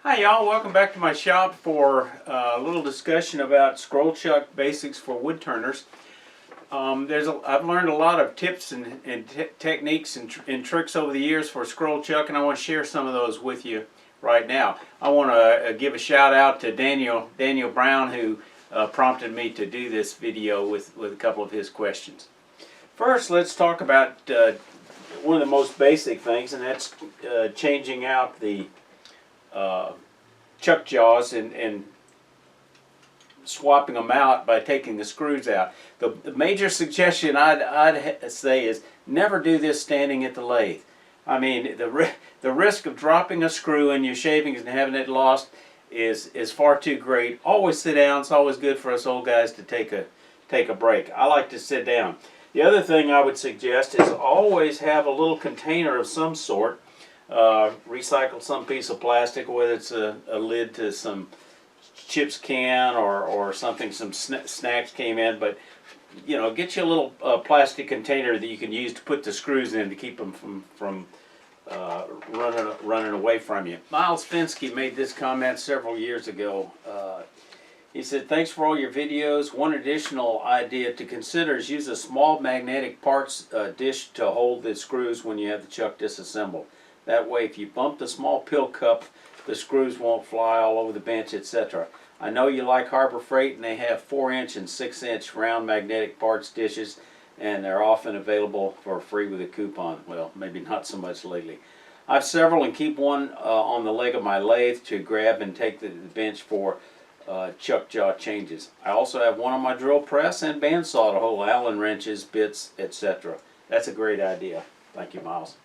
Hi y'all, welcome back to my shop for a little discussion about scroll chuck basics for wood turners. I've learned a lot of tips and techniques and tricks over the years for scroll chuck, and I want to share some of those with you right now. I want to give a shout out to Daniel Brown, who prompted me to do this video with a couple of his questions. First, let's talk about one of the most basic things, and that's changing out the chuck jaws and swapping them out by taking the screws out. The major suggestion I'd say is never do this standing at the lathe. I mean, the risk of dropping a screw in your shavings and having it lost is far too great. Always sit down. It's always good for us old guys to take a break. I like to sit down. The other thing I would suggest is always have a little container of some sort. Recycle some piece of plastic, whether it's a lid to some chips can or something, some snacks came in, but you know, get you a little plastic container that you can use to put the screws in to keep them from running away from you. Miles Finsky made this comment several years ago. He said, "Thanks for all your videos. One additional idea to consider is use a small magnetic parts dish to hold the screws when you have the chuck disassembled. That way, if you bump the small pill cup, the screws won't fly all over the bench, etc. I know you like Harbor Freight, and they have 4-inch and 6-inch round magnetic parts dishes, and they're often available for free with a coupon." Well, maybe not so much lately. I have several and keep one on the leg of my lathe to grab and take the bench for chuck jaw changes. I also have one on my drill press and bandsaw to hold Allen wrenches, bits, etc. That's a great idea. Thank you, Miles.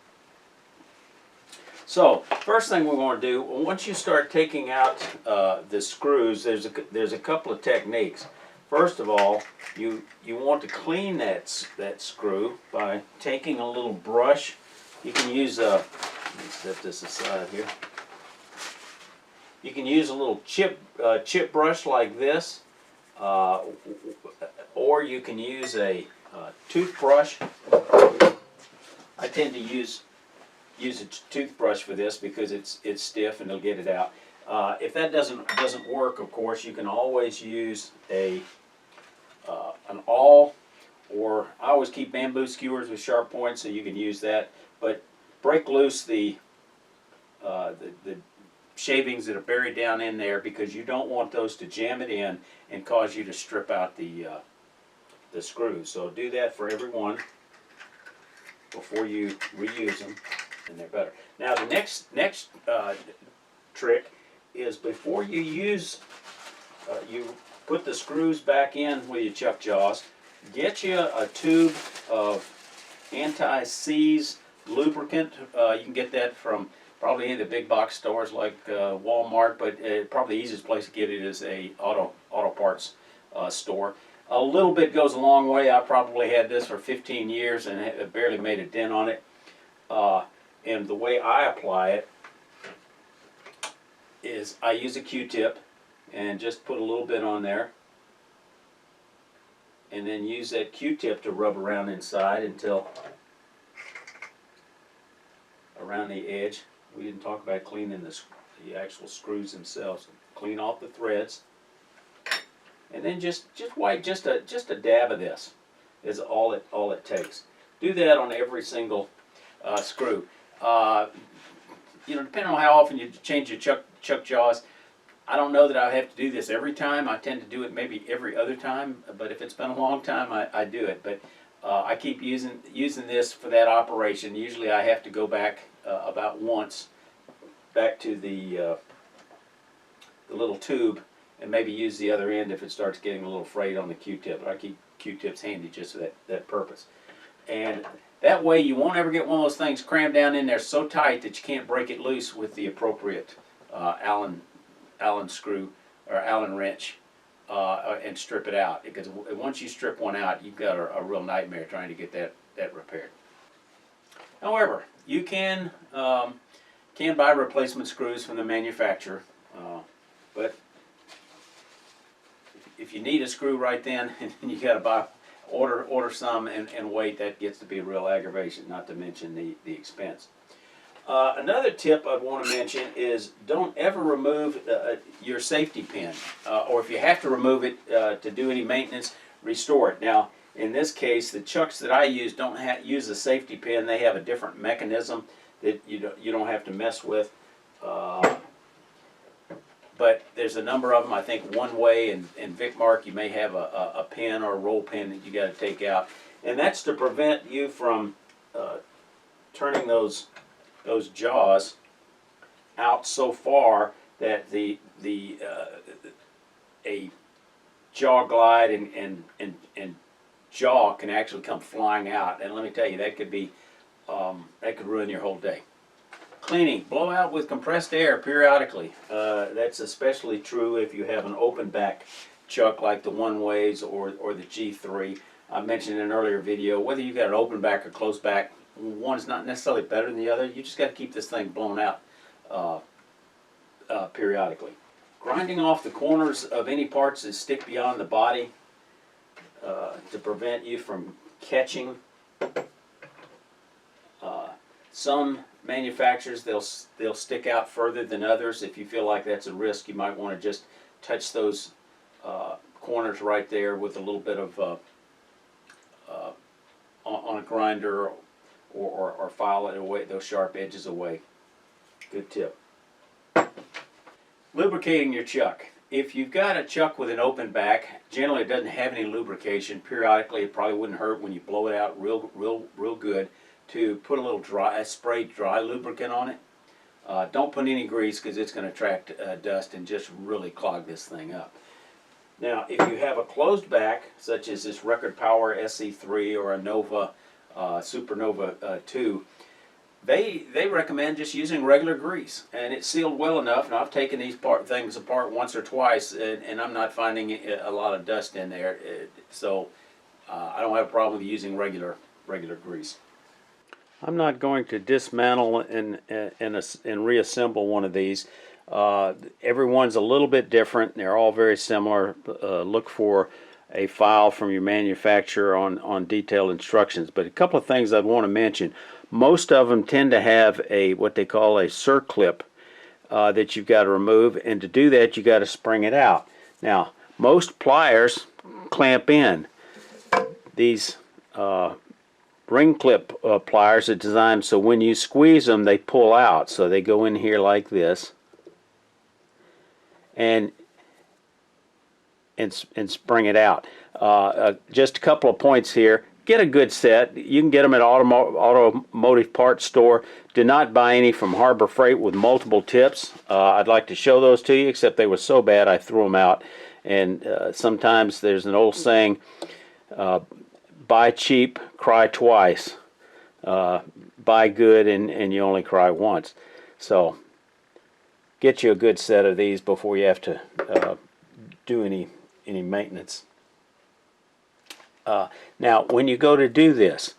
So, first thing we're going to do, once you start taking out the screws, there's a couple of techniques. First of all, you want to clean that screw by taking a little brush. You can use let me set this aside here. You can use a little chip brush like this, or you can use a toothbrush. I tend to use a toothbrush for this because it's stiff and it'll get it out. If that doesn't work, of course, you can always use an awl, or I always keep bamboo skewers with sharp points, so you can use that. But break loose the shavings that are buried down in there, because you don't want those to jam it in and cause you to strip out the screws. So do that for every one before you reuse them, and they're better. Now the next trick is, before you use, you put the screws back in with your chuck jaws, get you a tube of anti-seize lubricant. You can get that from probably in the big box stores like Walmart, but probably the easiest place to get it is a auto parts store. A little bit goes a long way. I probably had this for 15 years and it barely made a dent on it. And the way I apply it is I use a Q-tip and just put a little bit on there, and then use that Q-tip to rub around inside until around the edge. We didn't talk about cleaning the actual screws themselves. Clean off the threads, and then just wipe just a dab of this is all it takes. Do that on every single screw. You know, depending on how often you change your chuck jaws, I don't know that I have to do this every time. I tend to do it maybe every other time, but if it's been a long time, I do it. But I keep using this for that operation. Usually I have to go back about once, back to the little tube, and maybe use the other end if it starts getting a little frayed on the Q-tip. But I keep Q-tips handy just for that purpose. And that way you won't ever get one of those things crammed down in there so tight that you can't break it loose with the appropriate Allen screw or Allen wrench and strip it out. Because once you strip one out, you've got a real nightmare trying to get that repaired. However, you can buy replacement screws from the manufacturer, but if you need a screw right then, and you got to order some and wait, that gets to be a real aggravation, not to mention the expense. Another tip I'd want to mention is don't ever remove your safety pin, or if you have to remove it to do any maintenance, restore it. Now, in this case, the chucks that I use don't use a safety pin. They have a different mechanism that you don't have to mess with. But there's a number of them. I think One Way and Vicmark, you may have a pin or a roll pin that you got to take out, and that's to prevent you from turning those jaws out so far that a jaw glide and jaw can actually come flying out. And let me tell you, that could be that could ruin your whole day. Cleaning, blow out with compressed air periodically. That's especially true if you have an open back chuck like the One Ways or the G3. I mentioned in an earlier video, whether you've got an open back or closed back, one's not necessarily better than the other. You just got to keep this thing blown out periodically. Grinding off the corners of any parts that stick beyond the body to prevent you from catching. Some manufacturers, they'll stick out further than others. If you feel like that's a risk, you might want to just touch those corners right there with a little bit of on a grinder, or file it away, those sharp edges away. Good tip. Lubricating your chuck. If you've got a chuck with an open back, generally it doesn't have any lubrication. Periodically, it probably wouldn't hurt when you blow it out real good to put a little sprayed dry lubricant on it. Don't put any grease because it's going to attract dust and just really clog this thing up. Now, if you have a closed back, such as this Record Power SC3 or a Nova Supernova 2, they recommend just using regular grease, and it's sealed well enough. And I've taken these things apart once or twice, and I'm not finding a lot of dust in there, so I don't have a problem with using regular grease. I'm not going to dismantle and reassemble one of these. Everyone's a little bit different. They're all very similar. Look for a file from your manufacturer on detailed instructions. But a couple of things I'd want to mention. Most of them tend to have what they call a circlip that you've got to remove, and to do that you got to spring it out. Now, most pliers clamp in. These ring clip pliers are designed so when you squeeze them they pull out, so they go in here like this and spring it out. Just a couple of points here. Get a good set. You can get them at automotive parts store. Do not buy any from Harbor Freight with multiple tips. I'd like to show those to you, except they were so bad I threw them out. And sometimes there's an old saying, buy cheap, cry twice. Buy good and you only cry once. So get you a good set of these before you have to do any maintenance. Now, when you go to do this,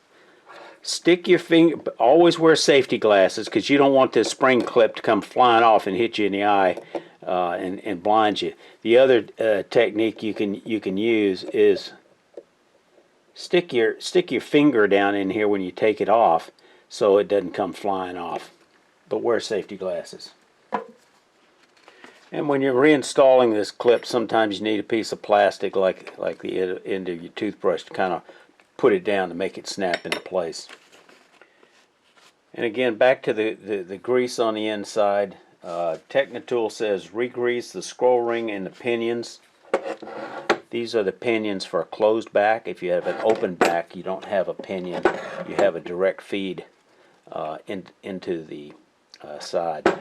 stick your finger, always wear safety glasses because you don't want this spring clip to come flying off and hit you in the eye and blind you. The other technique you can use is stick your finger down in here when you take it off so it doesn't come flying off. But wear safety glasses. And when you're reinstalling this clip, sometimes you need a piece of plastic like the end of your toothbrush to kind of put it down to make it snap into place. And again, back to the grease on the inside. Technitool says re-grease the scroll ring and the pinions. These are the pinions for a closed back. If you have an open back, you don't have a pinion. You have a direct feed into the side.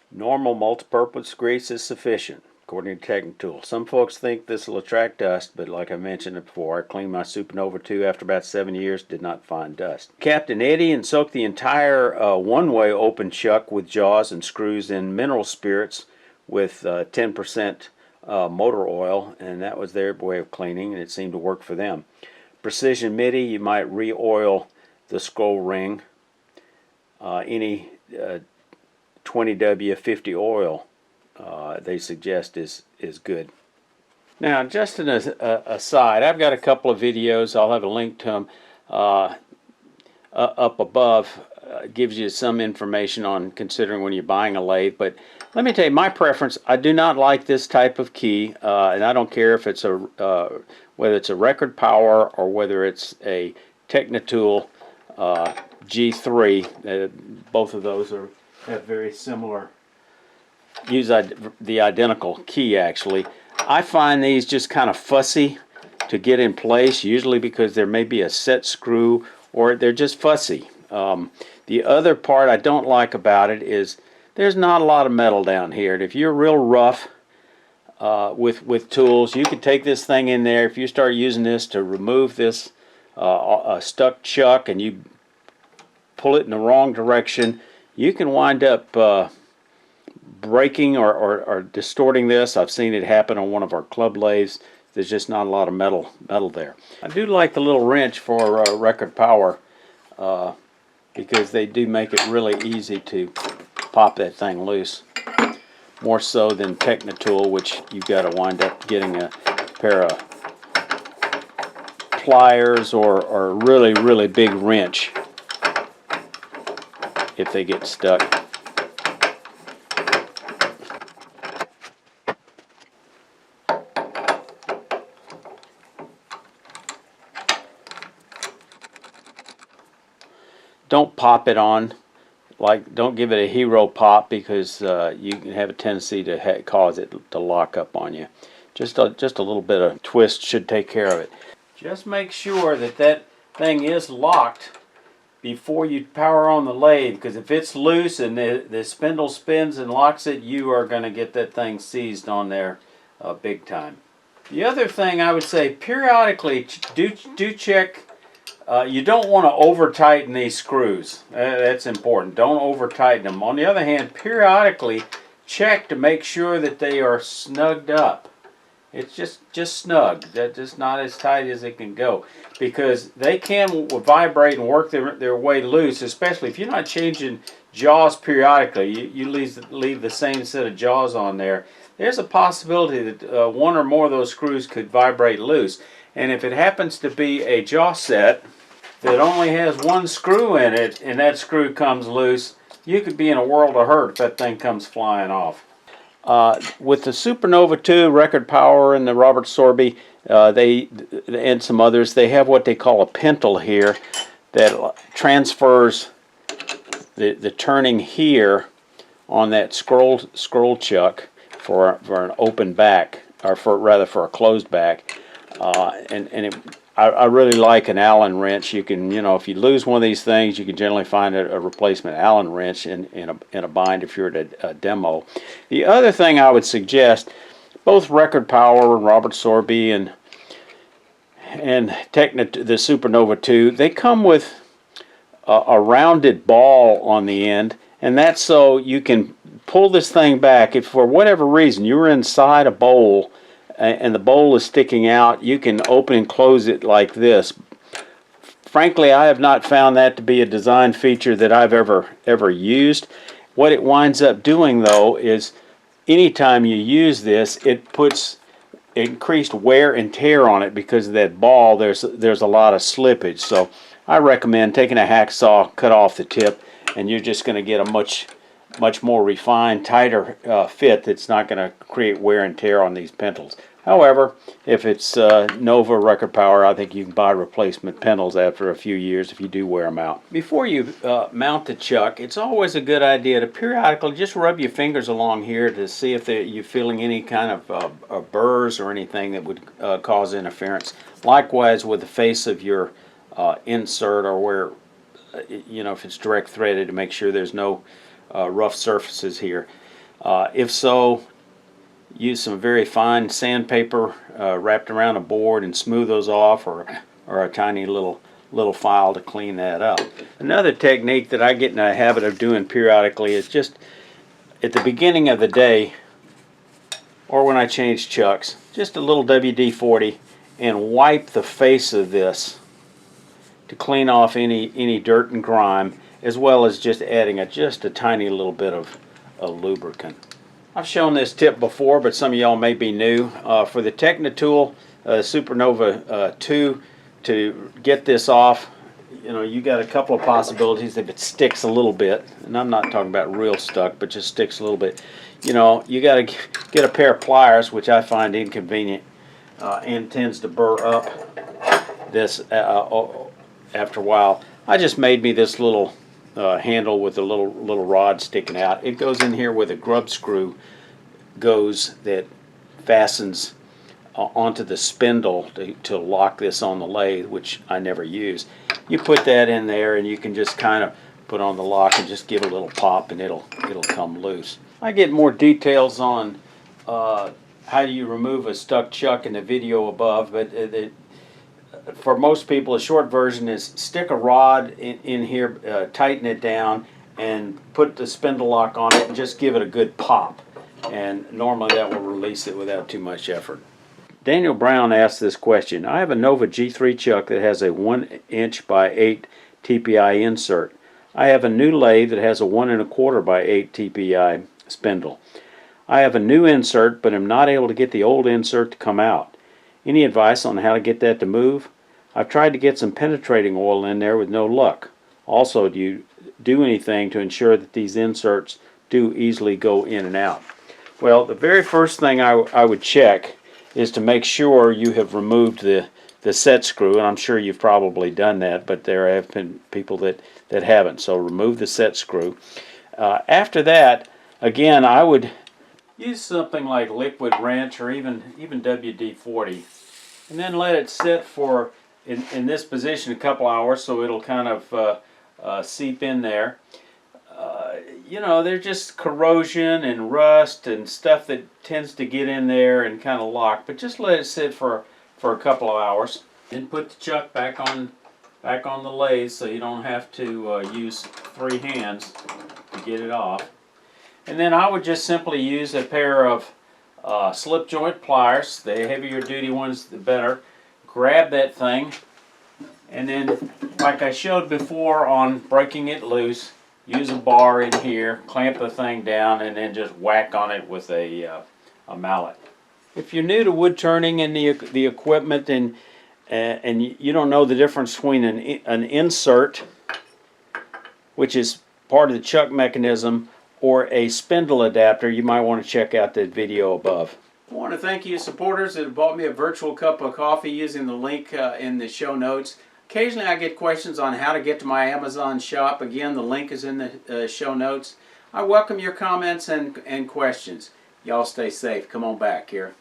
Normal multi-purpose grease is sufficient, according to Technitool. Some folks think this will attract dust, but like I mentioned before, I cleaned my Supernova 2 after about 7 years, did not find dust. Captain Eddie and soaked the entire one-way open chuck with jaws and screws in mineral spirits with 10% motor oil, and that was their way of cleaning, and it seemed to work for them. Precision MIDI, you might re-oil the scroll ring. Any 20W50 oil they suggest is good. Now, just an aside, I've got a couple of videos. I'll have a link to them up above gives you some information on considering when you're buying a lathe. But let me tell you, my preference, I do not like this type of key, and I don't care if it's a whether it's a Record Power or whether it's a Technitool G3. Both of those have very similar, use the identical key actually. I find these just kind of fussy to get in place, usually because there may be a set screw or they're just fussy. The other part I don't like about it is there's not a lot of metal down here. And if you're real rough with tools, you could take this thing in there. If you start using this to remove this stuck chuck and you pull it in the wrong direction, you can wind up breaking or distorting this. I've seen it happen on one of our club lathes. There's just not a lot of metal there. I do like the little wrench for Record Power because they do make it really easy to pop that thing loose. More so than Technitool, which you've got to wind up getting a pair of pliers or a really big wrench if they get stuck. Don't pop it on, like don't give it a hero pop, because you can have a tendency to cause it to lock up on you. Just a little bit of twist should take care of it. Just make sure that thing is locked before you power on the lathe, because if it's loose and the spindle spins and locks it, you are going to get that thing seized on there big time. The other thing I would say, periodically do check. You don't want to over tighten these screws. That's important. Don't over tighten them. On the other hand, periodically check to make sure that they are snugged up. It's just snug. That's just not as tight as it can go, because they can vibrate and work their way loose, especially if you're not changing jaws periodically. You leave the same set of jaws on there. There's a possibility that one or more of those screws could vibrate loose. And if it happens to be a jaw set that only has one screw in it and that screw comes loose, you could be in a world of hurt if that thing comes flying off. With the Supernova 2, Record Power, and the Robert Sorby, and some others, they have what they call a pintle here that transfers the turning here on that scroll chuck for an open back, or for a closed back. I really like an Allen wrench. You can, if you lose one of these things, you can generally find a replacement Allen wrench in a bind if you're at a demo. The other thing I would suggest, both Record Power and Robert Sorby and the Supernova 2, they come with a rounded ball on the end, and that's so you can pull this thing back. If for whatever reason you're inside a bowl and the bowl is sticking out, you can open and close it like this. Frankly, I have not found that to be a design feature that I've ever used. What it winds up doing, though, is anytime you use this, it puts increased wear and tear on it because of that ball. There's a lot of slippage. So I recommend taking a hacksaw, cut off the tip, and you're just going to get a much more refined, tighter fit that's not going to create wear and tear on these pintles. However, if it's Nova Record Power, I think you can buy replacement pintles after a few years if you do wear them out. Before you mount the chuck, it's always a good idea to periodically just rub your fingers along here to see if you're feeling any kind of burrs or anything that would cause interference. Likewise with the face of your insert, or where, if it's direct threaded, to make sure there's no rough surfaces here. If so, use some very fine sandpaper wrapped around a board and smooth those off, or a tiny little file to clean that up. Another technique that I get in a habit of doing periodically is just at the beginning of the day, or when I change chucks, just a little WD-40 and wipe the face of this to clean off any dirt and grime, as well as just adding just a tiny little bit of lubricant. I've shown this tip before, but some of y'all may be new. For the Technitool Supernova 2, to get this off, you know, you got a couple of possibilities if it sticks a little bit, and I'm not talking about real stuck, but just sticks a little bit. You know, you got to get a pair of pliers, which I find inconvenient, and tends to burr up this after a while. I just made me this little handle with a little rod sticking out. It goes in here where the grub screw goes that fastens onto the spindle to lock this on the lathe, which I never use. You put that in there and you can just kind of put on the lock and just give it a little pop and it'll come loose. I get more details on how do you remove a stuck chuck in the video above, but for most people a short version is stick a rod in here, tighten it down, and put the spindle lock on it and just give it a good pop, and normally that will release it without too much effort. Daniel Brown asked this question. I have a Nova G3 chuck that has a 1 inch by 8 TPI insert. I have a new lathe that has a 1 1/4 by 8 TPI spindle. I have a new insert, but am not able to get the old insert to come out. Any advice on how to get that to move? I've tried to get some penetrating oil in there with no luck. Also, do you do anything to ensure that these inserts do easily go in and out? Well, the very first thing I would check is to make sure you have removed the set screw, and I'm sure you've probably done that, but there have been people that haven't. So remove the set screw. After that, again, I would use something like liquid wrench or even WD-40, and then let it sit for in this position a couple hours so it'll kind of seep in there. You know, there's just corrosion and rust and stuff that tends to get in there and kind of lock, but just let it sit for a couple of hours. Then put the chuck back on the lathe so you don't have to use 3 hands to get it off. And then I would just simply use a pair of slip joint pliers. The heavier duty ones, the better. Grab that thing, and then, like I showed before on breaking it loose, use a bar in here, clamp the thing down, and then just whack on it with a mallet. If you're new to wood turning and the equipment and you don't know the difference between an insert, which is part of the chuck mechanism, or a spindle adapter, you might want to check out that video above. I want to thank you supporters that have bought me a virtual cup of coffee using the link in the show notes. Occasionally I get questions on how to get to my Amazon shop. Again, the link is in the show notes. I welcome your comments and questions. Y'all stay safe. Come on back here.